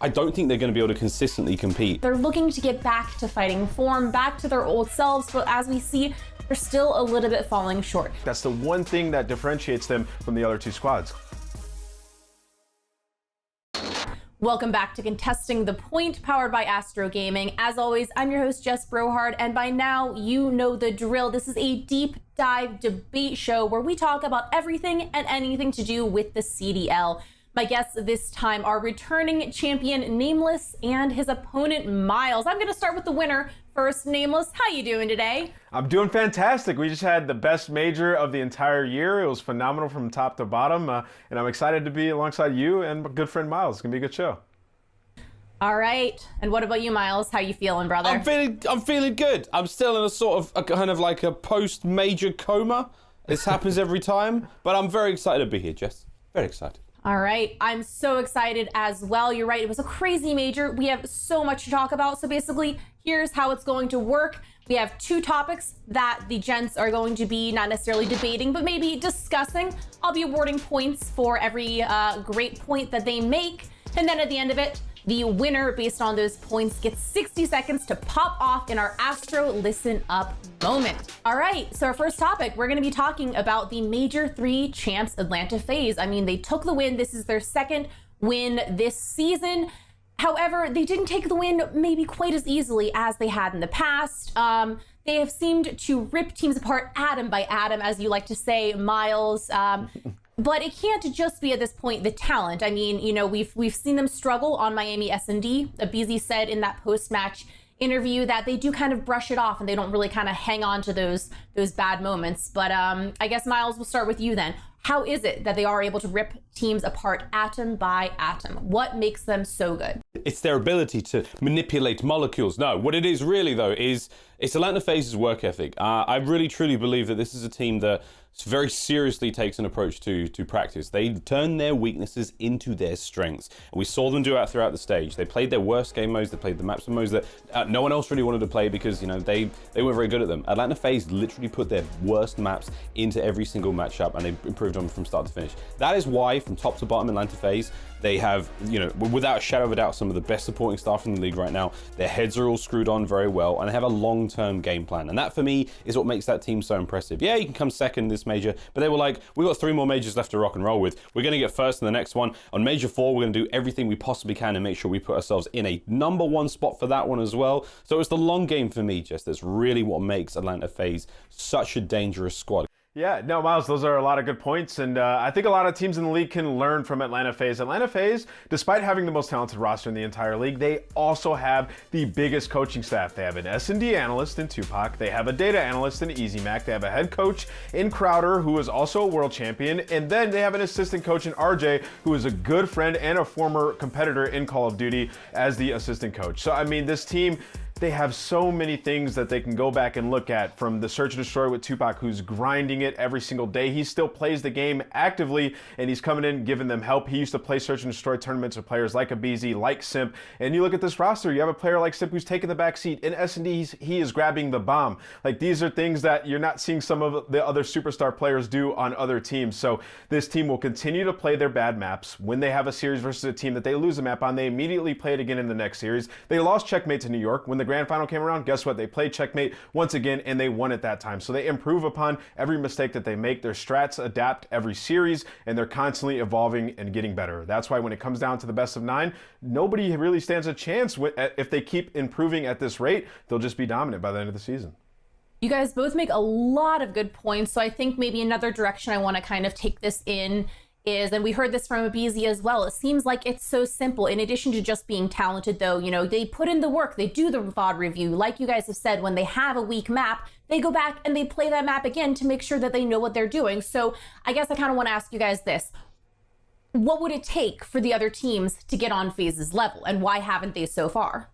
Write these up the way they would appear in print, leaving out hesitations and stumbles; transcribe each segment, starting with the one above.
I don't think they're going to be able to consistently compete. They're looking to get back to fighting form, back to their old selves, but as we see, they're still a little bit falling short. That's the one thing that differentiates them from the other two squads. Welcome back to Contesting the Point, powered by Astro Gaming. As always, I'm your host, Jess Brohard, and by now, you know the drill. This is a deep dive debate show where we talk about everything and anything to do with the CDL. My guests this time are returning champion Nameless and his opponent Miles. I'm gonna start with the winner first. Nameless, how you doing today? I'm doing fantastic. We just had the best major of the entire year. It was phenomenal from top to bottom, and I'm excited to be alongside you and my good friend Miles. It's gonna be a good show. All right, and what about you, Miles? How you feeling, brother? I'm feeling good. I'm still in a sort of a kind of like a post-major coma. This happens every time, but I'm very excited to be here, Jess. Very excited. All right, I'm so excited as well. You're right, it was a crazy major. We have so much to talk about. So basically, here's how it's going to work. We have two topics that the gents are going to be not necessarily debating, but maybe discussing. I'll be awarding points for every great point that they make. And then at the end of it, the winner based on those points gets 60 seconds to pop off in our Astro Listen Up moment. All right, so our first topic, we're gonna be talking about the Major 3 champs Atlanta FaZe. I mean, they took the win. This is their second win this season. However, they didn't take the win maybe quite as easily as they had in the past. They have seemed to rip teams apart atom by atom, as you like to say, Miles. But it can't just be at this point the talent. I mean, you know, we've seen them struggle on Miami S&D. aBeZy said in that post-match interview that they do kind of brush it off and they don't really kind of hang on to those bad moments. But I guess, Miles, we'll start with you then. How is it that they are able to rip teams apart atom by atom? What makes them so good? It's their ability to manipulate molecules. No, what it is really, though, is it's Atlanta FaZe's work ethic. I really, truly believe that this is a team that very seriously takes an approach to practice. They turn their weaknesses into their strengths. And we saw them do that throughout the stage. They played their worst game modes. They played the maps and modes that no one else really wanted to play because, you know, they weren't very good at them. Atlanta FaZe literally put their worst maps into every single matchup and they improved them from start to finish. That is why, from top to bottom, Atlanta FaZe, they have, you know, without a shadow of a doubt, some of the best supporting staff in the league right now. Their heads are all screwed on very well, and they have a long-term game plan. And that, for me, is what makes that team so impressive. Yeah, you can come second in this major, but they were like, we've got 3 more majors left to rock and roll with. We're going to get first in the next one. On Major 4, we're going to do everything we possibly can and make sure we put ourselves in a #1 spot for that one as well. So it's the long game for me, Jess. That's really what makes Atlanta FaZe such a dangerous squad. Yeah, no, Miles, those are a lot of good points, and I think a lot of teams in the league can learn from Atlanta FaZe. Atlanta FaZe, despite having the most talented roster in the entire league, they also have the biggest coaching staff. They have an S&D analyst in Tupac, they have a data analyst in easyMack, they have a head coach in Crowder, who is also a world champion, and then they have an assistant coach in RJ, who is a good friend and a former competitor in Call of Duty as the assistant coach. So, I mean, this team, they have so many things that they can go back and look at, from the Search and Destroy with Tupac, who's grinding it every single day. He still plays the game actively, and he's coming in, giving them help. He used to play Search and Destroy tournaments with players like aBeZy, like Simp, and you look at this roster, you have a player like Simp who's taking the back seat. In S&D, he is grabbing the bomb. Like, these are things that you're not seeing some of the other superstar players do on other teams. So this team will continue to play their bad maps. When they have a series versus a team that they lose a map on, they immediately play it again in the next series. They lost Checkmate to New York. When the grand final came around, guess what? They played Checkmate once again and they won at that time. So they improve upon every mistake that they make. Their strats adapt every series and they're constantly evolving and getting better. That's why when it comes down to the best of 9, nobody really stands a chance. If they keep improving at this rate, they'll just be dominant by the end of the season. You guys both make a lot of good points. So I think maybe another direction I want to kind of take this in is, and we heard this from aBeZy as well, it seems like it's so simple. In addition to just being talented, though, you know, they put in the work, they do the VOD review. Like you guys have said, when they have a weak map, they go back and they play that map again to make sure that they know what they're doing. So I guess I kind of want to ask you guys this. What would it take for the other teams to get on FaZe's level, and why haven't they so far?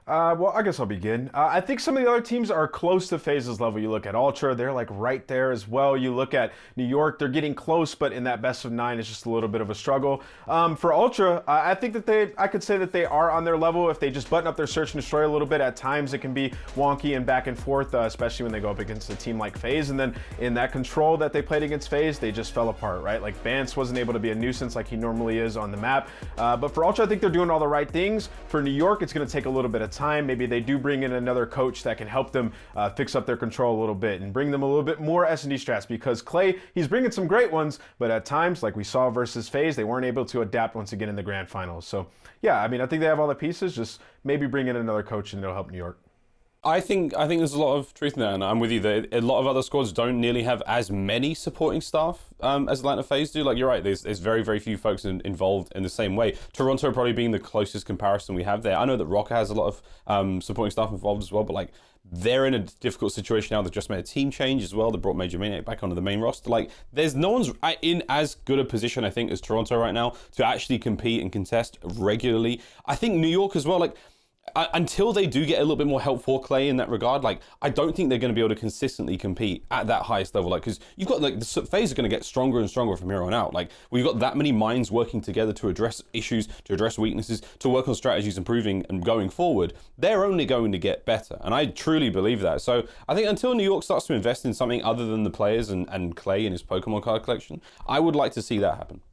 Well, I guess I'll begin. I think some of the other teams are close to FaZe's level. You look at Ultra, they're like right there as well. You look at New York, they're getting close, but in that best of 9, it's just a little bit of a struggle. For Ultra, I think that I could say that they are on their level if they just button up their search and destroy a little bit. At times, it can be wonky and back and forth, especially when they go up against a team like FaZe. And then in that control that they played against FaZe, they just fell apart, right? Like Bance wasn't able to be a nuisance like he normally is on the map. But for Ultra, I think they're doing all the right things. For New York, it's going to take a little bit of time. Maybe they do bring in another coach that can help them fix up their control a little bit and bring them a little bit more S&D strats, because Clay, he's bringing some great ones, but at times, like we saw versus FaZe, they weren't able to adapt once again in the grand finals. So yeah, I mean, I think they have all the pieces, just maybe bring in another coach and it'll help New York. I think there's a lot of truth in that, and I'm with you. That a lot of other squads don't nearly have as many supporting staff as Atlanta FaZe do. Like, you're right, there's very, very few folks involved in the same way. Toronto probably being the closest comparison we have there. I know that Røkkr has a lot of supporting staff involved as well, but like, they're in a difficult situation now. They've just made a team change as well. They brought MajorManiak back onto the main roster. Like, there's no one's in as good a position, I think, as Toronto right now to actually compete and contest regularly. I think New York as well, like, until they do get a little bit more help for Clay in that regard, like, I don't think they're going to be able to consistently compete at that highest level. Like, because you've got, like, the FaZe are going to get stronger and stronger from here on out. Like, we've got that many minds working together to address issues, to address weaknesses, to work on strategies, improving and going forward. They're only going to get better, and I truly believe that. So I think until New York starts to invest in something other than the players and Clay and his Pokemon card collection, I would like to see that happen.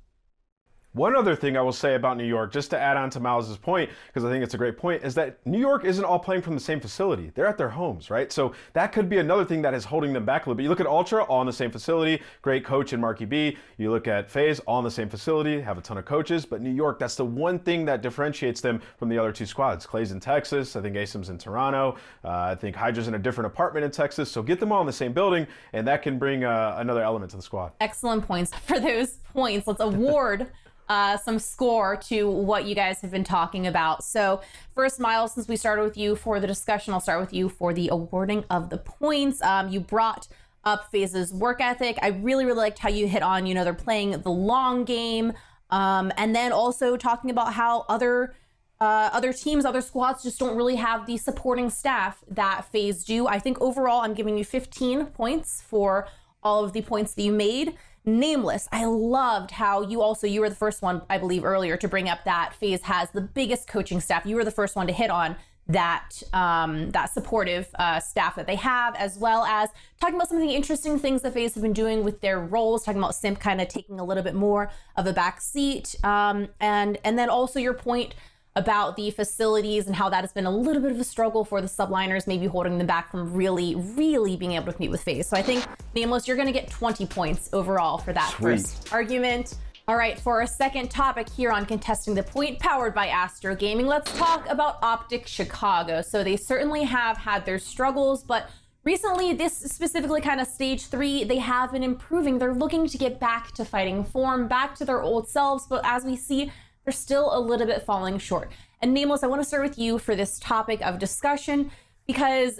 One other thing I will say about New York, just to add on to Miles' point, because I think it's a great point, is that New York isn't all playing from the same facility. They're at their homes, right? So that could be another thing that is holding them back a little bit. You look at Ultra, all in the same facility, great coach in Marky B. You look at FaZe, all in the same facility, have a ton of coaches. But New York, that's the one thing that differentiates them from the other two squads. Clay's in Texas, I think Asim's in Toronto, I think HyDra's in a different apartment in Texas. So get them all in the same building, and that can bring another element to the squad. Excellent points. For those points, let's award some score to what you guys have been talking about. So first, Miles, since we started with you for the discussion, I'll start with you for the awarding of the points. You brought up FaZe's work ethic. I really, really liked how you hit on, they're playing the long game. And then also talking about how other teams, other squads just don't really have the supporting staff that FaZe do. I think overall, I'm giving you 15 points for all of the points that you made. Nameless, I loved how you were the first one, I believe, earlier to bring up that FaZe has the biggest coaching staff. You were the first one to hit on that supportive staff that they have, as well as talking about some of the interesting things that FaZe have been doing with their roles, talking about Simp kind of taking a little bit more of a back seat, and then also your point about the facilities and how that has been a little bit of a struggle for the subliners, maybe holding them back from really, really being able to compete with FaZe. So I think, Nameless, you're going to get 20 points overall for that first argument. All right, for our second topic here on Contesting the Point, powered by Astro Gaming, let's talk about OpTic Chicago. So they certainly have had their struggles, but recently, this specifically kind of stage 3, they have been improving. They're looking to get back to fighting form, back to their old selves, but as we see, they're still a little bit falling short. And Nameless, I want to start with you for this topic of discussion, because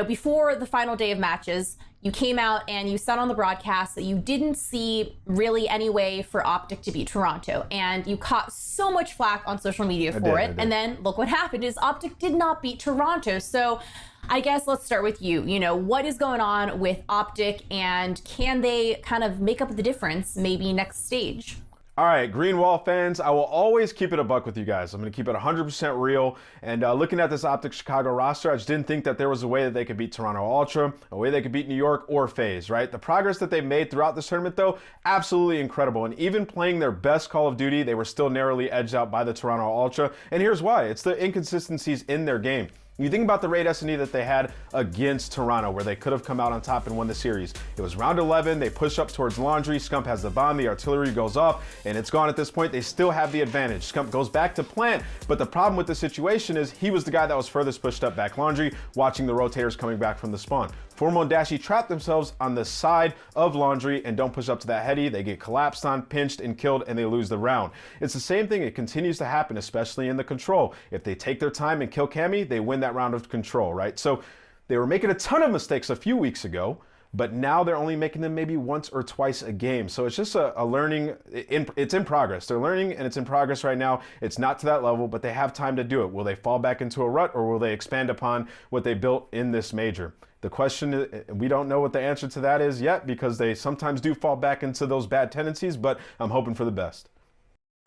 before the final day of matches, you came out and you said on the broadcast that you didn't see really any way for OpTic to beat Toronto, and you caught so much flack on social media for it. And then look what happened is OpTic did not beat Toronto. So I guess let's start with you. What is going on with OpTic, and can they kind of make up the difference maybe next stage? All right, Green Wall fans, I will always keep it a buck with you guys. I'm going to keep it 100% real. And looking at this OpTic Chicago roster, I just didn't think that there was a way that they could beat Toronto Ultra, a way they could beat New York or FaZe, right? The progress that they made throughout this tournament, though, absolutely incredible. And even playing their best Call of Duty, they were still narrowly edged out by the Toronto Ultra. And here's why. It's the inconsistencies in their game. You think about the raid S&D that they had against Toronto, where they could have come out on top and won the series. It was round 11, they push up towards Laundry, Scump has the bomb, the artillery goes off, and it's gone at this point. They still have the advantage. Scump goes back to plant, but the problem with the situation is he was the guy that was furthest pushed up back Laundry, watching the rotators coming back from the spawn. Formal and Dashy trap themselves on the side of Laundry and don't push up to that heady. They get collapsed on, pinched, and killed, and they lose the round. It's the same thing. It continues to happen, especially in the control. If they take their time and kill Cammy, they win that round of control, right? So they were making a ton of mistakes a few weeks ago, but now they're only making them maybe once or twice a game. So it's just a learning, it's in progress. They're learning and it's in progress right now. It's not to that level, but they have time to do it. Will they fall back into a rut, or will they expand upon what they built in this major? The question is, we don't know what the answer to that is yet, because they sometimes do fall back into those bad tendencies, but I'm hoping for the best.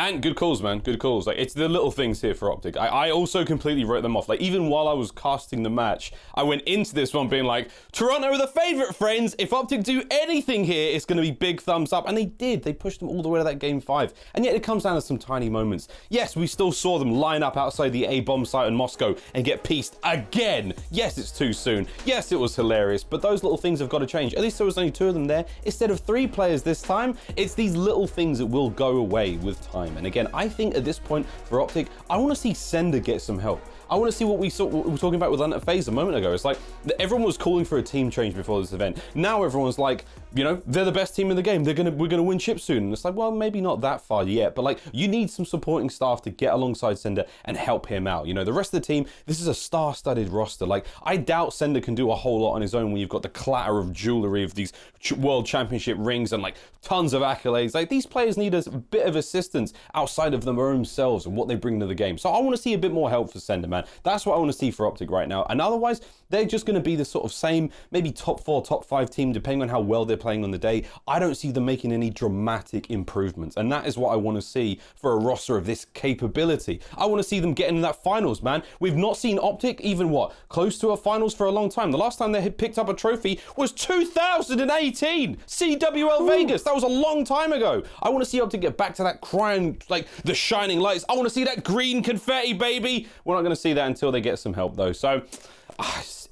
And good calls, man. Good calls. Like, it's the little things here for OpTic. I also completely wrote them off. Like, even while I was casting the match, I went into this one being like, Toronto are the favorite friends. If OpTic do anything here, it's going to be big thumbs up. And they did. They pushed them all the way to that game 5. And yet it comes down to some tiny moments. Yes, we still saw them line up outside the A-bomb site in Moscow and get pieced again. Yes, it's too soon. Yes, it was hilarious. But those little things have got to change. At least there was only 2 of them there instead of 3 players this time. It's these little things that will go away with time. And again, I think at this point for OpTic, I want to see Sender get some help. I want to see what we were talking about with FaZe a moment ago. It's like everyone was calling for a team change before this event. Now everyone's like, you know, they're the best team in the game. We're gonna win chips soon. And it's like, well, maybe not that far yet, but like you need some supporting staff to get alongside Sender and help him out. You know, the rest of the team, this is a star-studded roster. Like, I doubt Sender can do a whole lot on his own when you've got the clatter of jewelry of these world championship rings and like tons of accolades. Like, these players need a bit of assistance outside of their own selves and what they bring to the game. So I want to see a bit more help for Sender, man. That's what I want to see for OpTic right now. And otherwise, they're just going to be the sort of same, maybe top 4, top 5 team, depending on how well they're playing on the day. I don't see them making any dramatic improvements. And that is what I want to see for a roster of this capability. I want to see them get in that finals, man. We've not seen OpTic even, what, close to a finals for a long time. The last time they had picked up a trophy was 2018, CWL Vegas. That was a long time ago. I want to see OpTic get back to that crown, like the shining lights. I want to see that green confetti, baby. We're not going to see that until they get some help, though. So,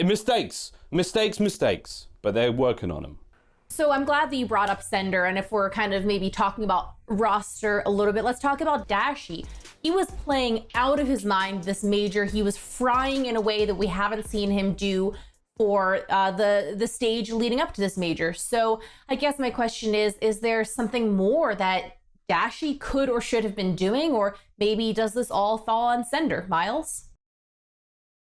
mistakes, but they're working on them. So I'm glad that you brought up Sender, and if we're kind of maybe talking about roster a little bit, let's talk about Dashy. He was playing out of his mind this major. He was frying in a way that we haven't seen him do for the stage leading up to this major. So I guess my question is there something more that Dashy could or should have been doing, or maybe does this all fall on Sender? Miles?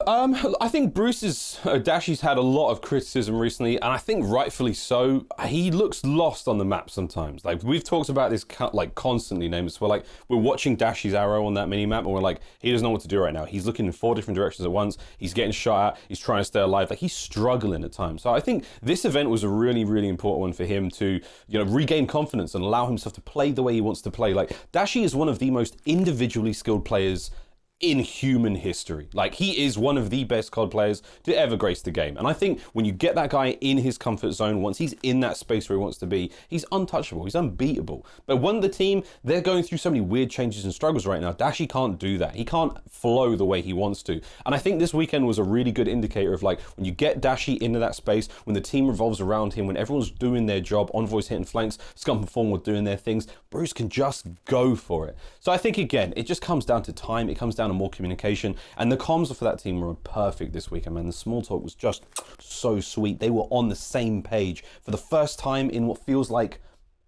I think Dashy's had a lot of criticism recently, and I think rightfully so. He looks lost on the map sometimes. Like, we've talked about this like constantly, Nameless. We're watching Dashy's arrow on that mini map, and we're like, he doesn't know what to do right now. He's looking in 4 different directions at once. He's getting shot at. He's trying to stay alive. Like, he's struggling at times. So I think this event was a really, really important one for him to, you know, regain confidence and allow himself to play the way he wants to play. Like, Dashy is one of the most individually skilled players in human history. Like, he is one of the best COD players to ever grace the game. And I think when you get that guy in his comfort zone, once he's in that space where he wants to be, he's untouchable, he's unbeatable. But when the team, they're going through so many weird changes and struggles right now, Dashy can't do that. He can't flow the way he wants to. And I think this weekend was a really good indicator of, like, when you get Dashy into that space, when the team revolves around him, when everyone's doing their job, Envoy's hitting flanks, Scump and Form were doing their things, Bruce can just go for it. So I think, again, it just comes down to time, it comes down to more communication, and the comms for that team were perfect this weekend, man. The small talk was just so sweet. They were on the same page for the first time in what feels like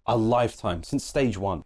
a lifetime, since stage 1.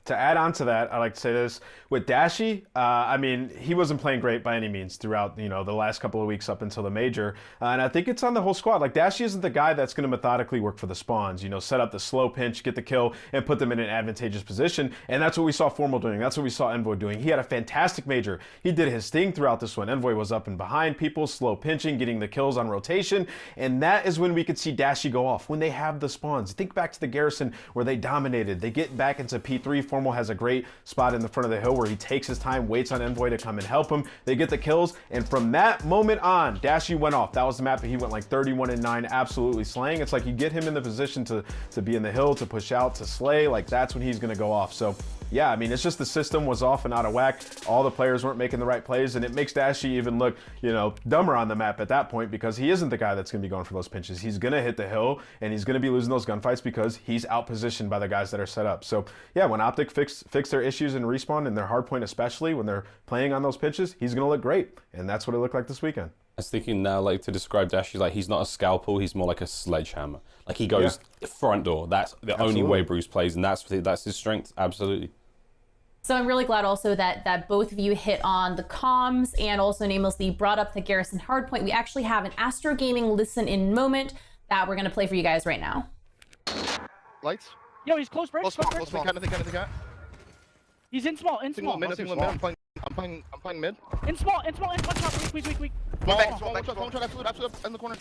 To add on to that, I like to say this with Dashy. I mean, he wasn't playing great by any means throughout, you know, the last couple of weeks up until the major. And I think it's on the whole squad. Like, Dashy isn't the guy that's going to methodically work for the spawns, you know, set up the slow pinch, get the kill, and put them in an advantageous position. And that's what we saw Formal doing. That's what we saw Envoy doing. He had a fantastic major. He did his thing throughout this one. Envoy was up and behind people, slow pinching, getting the kills on rotation. And that is when we could see Dashy go off, when they have the spawns. Think back to the Garrison where they dominated. They get back into P3. Formal has a great spot in the front of the hill where he takes his time, waits on Envoy to come and help him. They get the kills, and from that moment on, Dashy went off. That was the map that he went like 31-9, absolutely slaying. It's like you get him in the position to be in the hill, to push out, to slay, like that's when he's gonna go off. So yeah, I mean, it's just the system was off and out of whack. All the players weren't making the right plays, and it makes Dashy even look, you know, dumber on the map at that point, because he isn't the guy that's gonna be going for those pinches. He's gonna hit the hill, and he's gonna be losing those gunfights because he's outpositioned by the guys that are set up. So yeah, when OpTic fix their issues in respawn and their hard point, especially when they're playing on those pitches, he's gonna look great, and that's what it looked like this weekend. I was thinking now, like, to describe Dashy, like, he's not a scalpel, he's more like a sledgehammer. Like, he goes front door. That's the only way Bruce plays, and that's his strength. Absolutely. So I'm really glad also that both of you hit on the comms, and also Nameless, that you brought up the Garrison hardpoint. We actually have an Astro Gaming listen-in moment that we're gonna play for you guys right now. Lights. Yo, he's close bridge. Close small. Kind of got. He's in small. Single mid. I'm playing mid. In small. Top. Weak. Small. Absolute in the corner.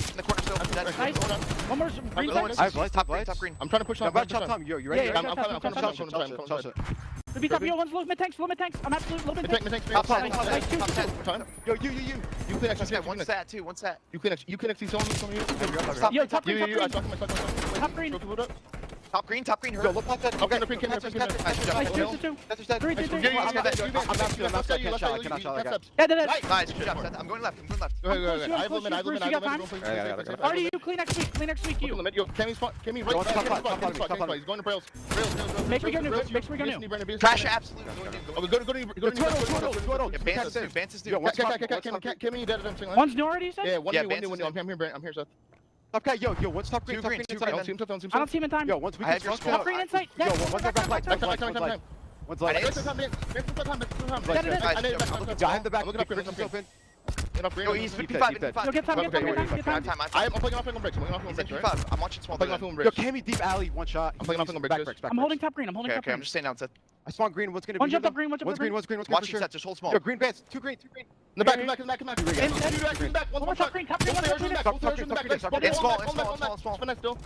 Nice. One more. Green side. Top green. I'm trying to push on. Tom, you ready? Yeah, I'm coming. Could be top. Yo, one's low mid tanks. I'm absolutely low mid tanks. Top. Yo, you. You clean actually. One stat. You clean actually. Some of Yo, top green. You. Top green. Top green. Yo, look past that. Okay. Nice. 2. That's dead. 3. Nice. I'm going left. I have Artie, you clean next week. You. Yo, Cammy's right. He's going to rails. Make me go new. Trash absolute. Go to Advances do. Cammy dead. One's new already, you said? Yeah, one new. I'm here, Seth. Okay, yo, what's top green? I don't see him. I don't see him in time. Yo, once we I get have your strong, Top green insight. yo, one's back light. One's light. I have the back. Open. Yo, he's 55. Yo, get time. I'm playing off on bricks. I'm watching small. Yo, Cammy deep alley, one shot. I'm playing off on bricks. I'm holding top green. Okay, I'm just staying down. I spawn green. What's gonna be? One jump up green. One's green. Watching set. Just hold small. Yo, green bans. 2 green. In the back. Back. One more top green. Small.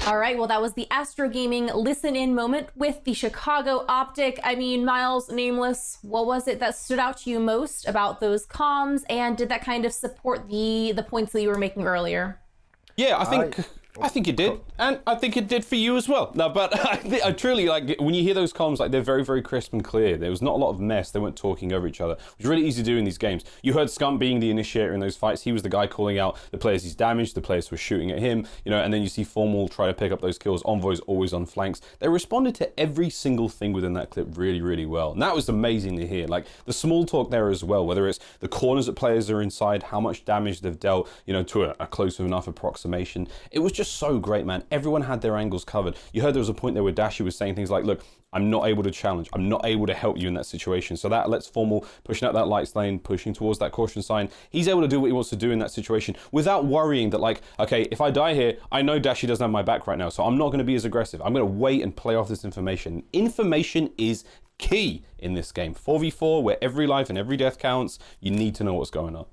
All right, well, that was the Astro Gaming listen-in moment with the Chicago OpTic. I mean, Miles, Nameless, what was it that stood out to you most about those comms, and did that kind of support the points that you were making earlier? Yeah, I think it did, and I think it did for you as well. No, but I truly, like, when you hear those comms, like, they're very, very crisp and clear. There was not a lot of mess. They weren't talking over each other. It was really easy to do in these games. You heard Scump being the initiator in those fights. He was the guy calling out the players he's damaged, the players who were shooting at him, you know, and then you see Formal try to pick up those kills. Envoy's always on flanks. They responded to every single thing within that clip really, really well. And that was amazing to hear. Like, the small talk there as well, whether it's the corners that players are inside, how much damage they've dealt, you know, to a close enough approximation. It was just so great, man. Everyone had their angles covered. You heard there was a point there where Dashy was saying things like, look, I'm not able to challenge. I'm not able to help you in that situation. So that lets Formal pushing out that lights lane, pushing towards that caution sign. He's able to do what he wants to do in that situation without worrying that, like, okay, if I die here, I know Dashy doesn't have my back right now, so I'm not going to be as aggressive. I'm going to wait and play off this information. Information is key in this game. 4v4, where every life and every death counts, you need to know what's going on.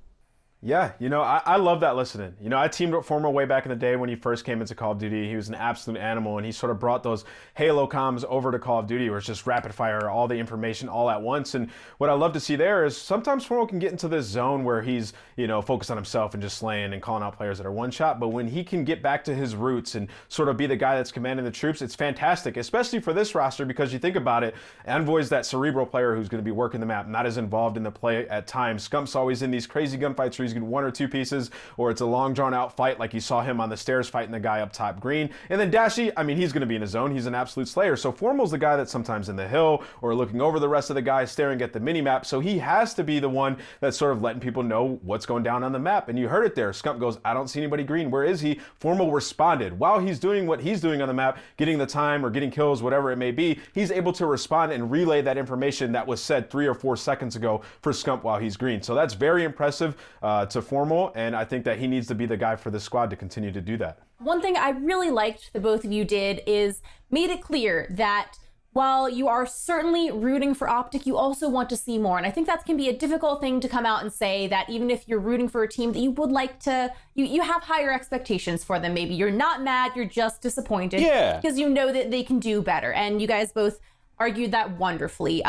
Yeah, you know, I love that listening. You know, I teamed up Formal way back in the day when he first came into Call of Duty. He was an absolute animal, and he sort of brought those Halo comms over to Call of Duty, where it's just rapid fire, all the information all at once. And what I love to see there is sometimes Formal can get into this zone where he's, you know, focused on himself and just slaying and calling out players that are one shot. But when he can get back to his roots and sort of be the guy that's commanding the troops, it's fantastic, especially for this roster, because you think about it, Envoy's that cerebral player who's going to be working the map, not as involved in the play at times. Scump's always in these crazy gunfights where he's getting 1 or 2 pieces, or it's a long drawn out fight like you saw him on the stairs fighting the guy up top green. And then Dashy, I mean, he's going to be in his zone. He's an absolute slayer. So Formal's the guy that's sometimes in the hill or looking over the rest of the guys staring at the mini map. So he has to be the one that's sort of letting people know what's going down on the map. And you heard it there. Scump goes, I don't see anybody green. Where is he? Formal responded. While he's doing what he's doing on the map, getting the time or getting kills, whatever it may be, he's able to respond and relay that information that was said 3 or 4 seconds ago for Scump while he's green. So that's very impressive to Formal, and I think that he needs to be the guy for the squad to continue to do that. One thing I really liked the both of you did is made it clear that while you are certainly rooting for OpTic, you also want to see more. And I think that can be a difficult thing to come out and say, that even if you're rooting for a team that you would like to, you have higher expectations for them. Maybe you're not mad, you're just disappointed. Yeah. Because you know that they can do better. And you guys both argued that wonderfully.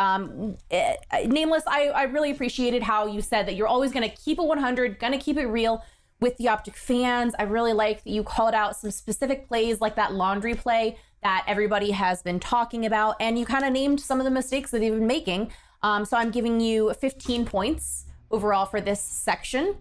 Nameless, I really appreciated how you said that you're always going to keep it 100, going to keep it real with the OpTic fans. I really like that you called out some specific plays like that laundry play that everybody has been talking about, and you kind of named some of the mistakes that they've been making. So I'm giving you 15 points overall for this section.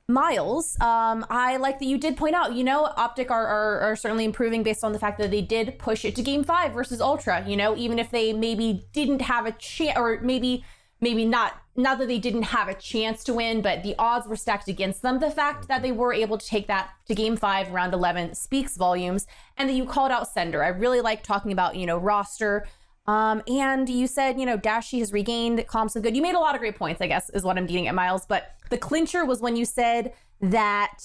Miles, I like that you did point out, you know, OpTic are certainly improving based on the fact that they did push it to Game 5 versus Ultra, you know, even if they maybe didn't have a chance, or maybe not that they didn't have a chance to win, but the odds were stacked against them. The fact that they were able to take that to Game 5, round 11 speaks volumes. And that you called out Sender. I really like talking about, you know, roster And you said, you know, Dashy has regained comps of good. You made a lot of great points, I guess, is what I'm getting at, Miles. But the clincher was when you said that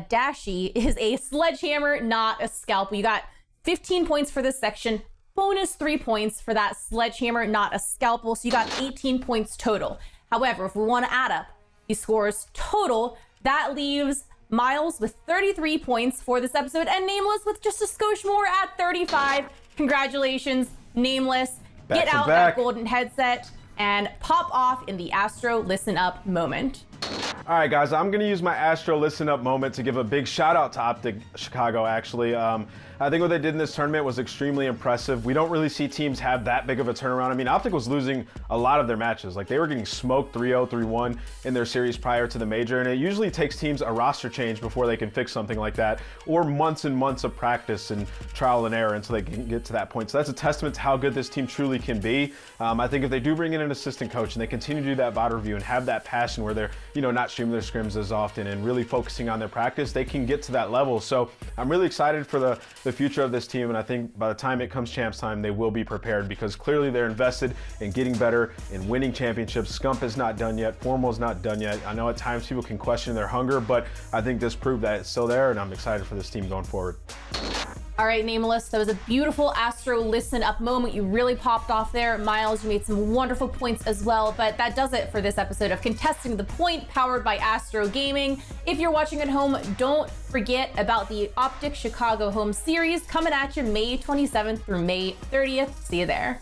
Dashy is a sledgehammer, not a scalpel. You got 15 points for this section, bonus 3 points for that sledgehammer, not a scalpel. So you got 18 points total. However, if we want to add up the scores total, that leaves Miles with 33 points for this episode and Nameless with just a skosh more at 35. Congratulations, Nameless. Back Get to out back. that golden headset and pop off in the Astro Listen Up moment. All right, guys, I'm going to use my Astro Listen Up moment to give a big shout out to OpTic Chicago, actually. I think what they did in this tournament was extremely impressive. We don't really see teams have that big of a turnaround. I mean, OpTic was losing a lot of their matches. Like, they were getting smoked 3-0, 3-1 in their series prior to the major, and it usually takes teams a roster change before they can fix something like that, or months and months of practice and trial and error until they can get to that point. So that's a testament to how good this team truly can be. I think if they do bring in an assistant coach and they continue to do that VOD review and have that passion where they're, you know, not streaming their scrims as often and really focusing on their practice, they can get to that level. So I'm really excited for the future of this team, and I think by the time it comes champs time, they will be prepared because clearly they're invested in getting better, in winning championships. Scump is not done yet. Formal's not done yet. I know at times people can question their hunger, but I think this proved that it's still there, and I'm excited for this team going forward. All right, Nameless, that was a beautiful Astro Listen Up moment. You really popped off there. Miles, you made some wonderful points as well, but that does it for this episode of Contesting the Point, powered by Astro Gaming. If you're watching at home, don't forget about the OpTic Chicago home series coming at you May 27th through May 30th. See you there.